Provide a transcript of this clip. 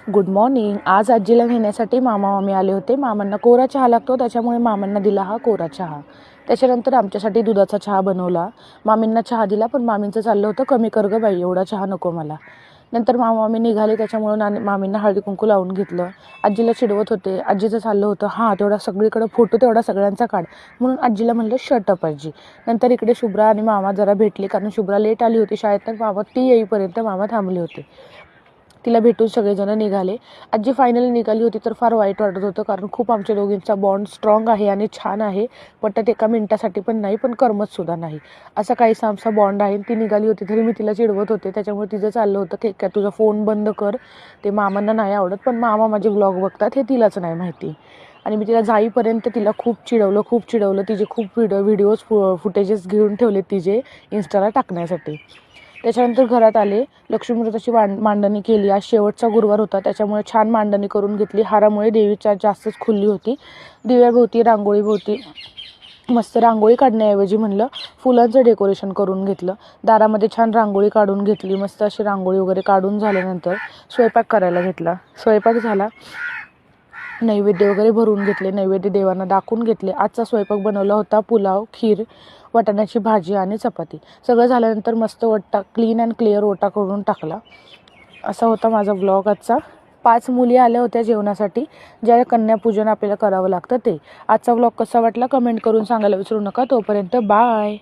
Good morning. आज आजीला नेण्यासाठी मामा मामी आले होते. मामांना कोरा चहा लागतो, त्याच्यामुळे मामांना दिला हा कोरा चहा. त्याच्यानंतर आमच्यासाठी दुधाचा चहा बनवला. मामींना चहा दिला, पण मामींचं चाललं होतं कमी कर गं बाई, एवढा चहा नको मला. नंतर मामा मामी निघाले, त्याच्यामुळं मामींना हळदी कुंकू लावून घेतलं. आजीला चिडवत होते. आजीचं चाललं होतं हां तेवढा सगळीकडं फोटो तेवढा सगळ्यांचा काढ, म्हणून आजीला म्हणलं शट अप आजी. नंतर इकडे शुभ्रा आणि मामा जरा भेटले, कारण शुभ्रा लेट आली होती शाळेत, तर मामा ती येईपर्यंत मामा थांबले होते. तिला भेटून सगळेजण निघाले. आजी फायनली निघाली होती तर फार वाईट वाटत होतं, कारण खूप आमच्या दोघींचा बॉन्ड स्ट्रॉंग आहे आणि छान आहे. पटत एका मिनिटासाठी पण नाही, पण करमतसुद्धा नाही. असा काहीसा आमचा बॉन्ड आहे. ती निघाली होती तरी मी तिला चिडवत होते, त्याच्यामुळे तिचं चाललं होतं की काय तुझा फोन बंद कर, ते मामांना नाही आवडत. पण मामा माझे व्लॉग बघतात हे तिलाच नाही माहिती. आणि मी तिला जाईपर्यंत तिला खूप चिडवलं. तिचे खूप व्हिडिओज फुटेजेस घेऊन ठेवले तिचे इन्स्टाला टाकण्यासाठी. त्याच्यानंतर घरात आले. लक्ष्मीव्रताची मांडणी केली. आज शेवटचा गुरुवार होता, त्याच्यामुळे छान मांडणी करून घेतली. हारामुळे देवीच्या जास्तच खुलली होती. दिव्याभोवती रांगोळीभोवती मस्त रांगोळी काढण्याऐवजी म्हणलं फुलांचं डेकोरेशन करून घेतलं. दारामध्ये छान रांगोळी काढून घेतली. मस्त अशी रांगोळी वगैरे काढून झाल्यानंतर स्वयंपाक करायला घेतला. स्वयंपाक झाला. नैवेद्य वगैरे भरून घेतले. नैवेद्य देवांना दाखवून घेतले. आजचा स्वयंपाक बनवला होता पुलाव, खीर, वाटाण्याची भाजी आणि चपाती. सगळं झाल्यानंतर मस्त क्लीन अँड क्लिअर ओटा करून टाकला. असा होता माझा ब्लॉग आजचा. 5 मुली आल्या होत्या जेवणासाठी, ज्या कन्यापूजन आपल्याला करावं लागतं ते. आजचा ब्लॉग कसा वाटला कमेंट करून सांगायला विसरू नका. तोपर्यंत बाय.